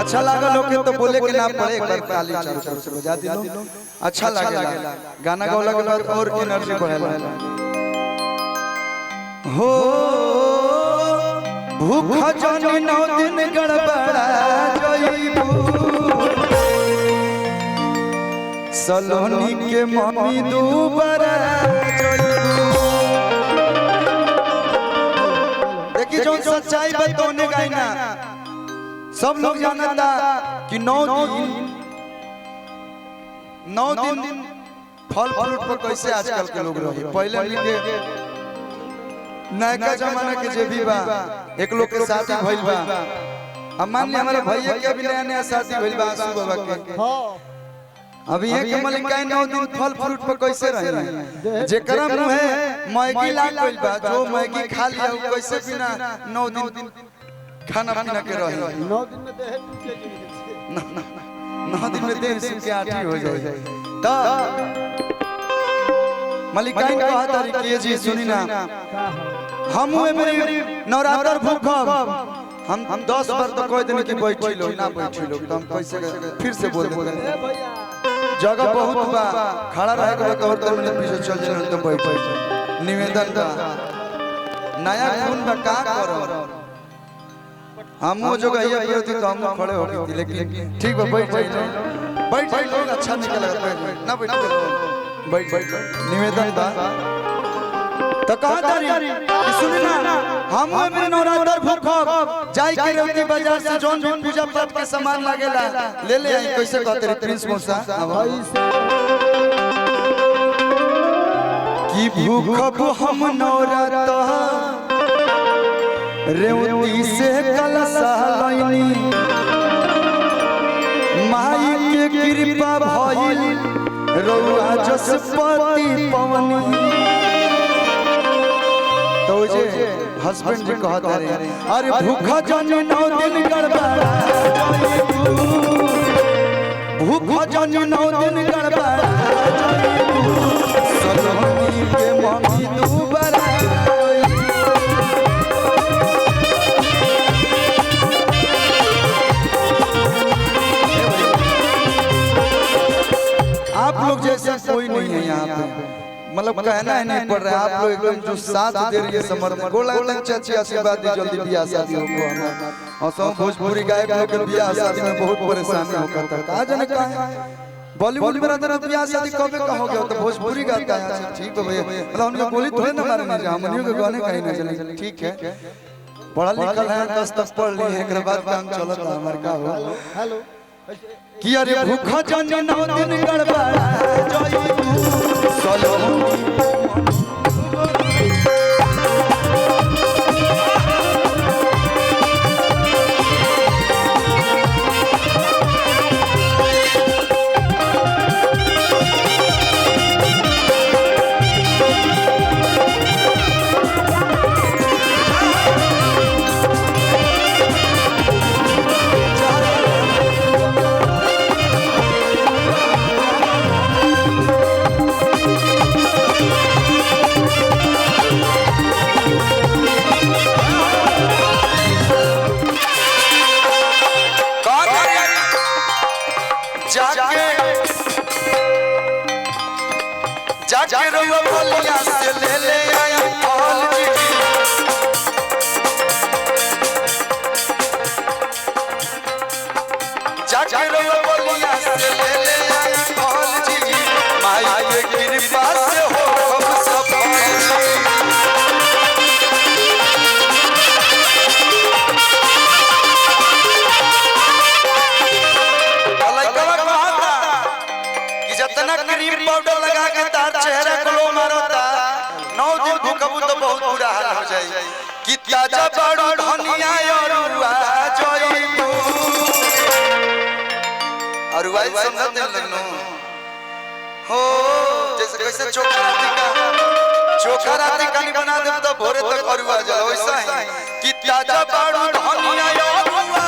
अच्छा लगा लोग के तो बोले के ना पड़े एक बार ताली चारों तरफ से बजा दिलो अच्छा लगेला गाना गौला के बाद और एनर्जी बढ़ेला हो भूखा जानी 9 दिन गड़बड़ा जइबू सलोनी के मम्मी दोबारा देखिए जो सच्चाई बतौने गई ना सब लोग जानता कि 9 दिन फल फ्रूट पर कैसे आजकल के लोग रहे पहले के नया जमाना के जे भी बा एक लोग के शादी भइल बा अब मान लिया हमारे भैया के अभी नया शादी भइल बा आंसू बाबा के अभी एक मलिकाई 9 दिन फल फ्रूट पर कैसे रहे जेकरा मुंह है मैगी लाग गइल बा जो मैगी खा लिया वो कैसे बिना 9 दिन खाना पीना के रहे 9 दिन में देह टूटे जी 9 दिन में देह सुखे आठी हो जाए तो मलिकाई कहा तारी के जी सुनी ना हम हुए मेरी नवरात्र भूखब हम 10 बार तो कह देने कि बैठी लो ना बैठी लो तो हम कैसे फिर से बोल देते जगह बहुत बा खड़ा रहे के तो और मिनट पीछे चल जाए तो बैठ निवेदन का नया खून बा का करो हम वो जो गइया प्रति तो हम खड़े हो गए लेकिन ठीक बा बैठ जाइए लोग अच्छा निकलेगा ना बैठ निवेदन बा तो कहा तारी सुनी ना हम मेरे नवरात्र भूखब जाई के रेवती बाजार से जोन जोन पूजा पाठ के सामान लागेला ले ले आई कैसे कहते रे प्रिंस मौसा की भूखब हम नवरात्र रेवती से कलशा लईनी माई के कृपा भइल रउआ जसपति पवनी तो जे हस्बैंड जी कहता रे अरे भूखा जानी 9 दिन गड़बड़ा भूखा जानी 9 दिन गड़बड़ा सलोनी के मम्मी दोबारा आप लोग जैसा कोई नहीं है यहाँ पे मतलब कहना है नहीं पड़ रहा है आप लोग एकदम जो साथ दे रही है समर्थन गोला चाची आशीर्वाद दी जल्दी बियाह शादी हो और सब भोजपुरी गायक लोग के बियाह शादी में बहुत परेशानी होता था कहा जाने कहा बॉलीवुड में रहता बियाह शादी कब कहोगे तो भोजपुरी गाता है अच्छा ठीक है भैया मतलब उनका गोली थोड़े ना मारने जा हमनियों के गाने कहीं ना चले ठीक है पढ़ा लिखल है 10 तक पढ़ ली है एकरा बाद काम चलता हमार का हो हेलो कि अरे भूखा जानी 9 दिन गड़बड़ा जइबू सलोनी जाके रउआ बलिया से ले ले आई फल जाके रउआ बलिया से ले ले आई फल जी माई के कृपा से हो हम सब जितना क्रीम पाउडर लगा के तार चेहरा ग्लो मारता 9 दिन भूखबू तो बहुत बुरा हाल हो जाए कि ताजा बाड़ू धनिया और रुआ जइबू और रुआ समझत लगनो हो जैसे कैसे चोखा राती का नहीं बना दे तो भोरे तक अरुआ जाए वैसा ही कि ताजा बाड़ू धनिया और रुआ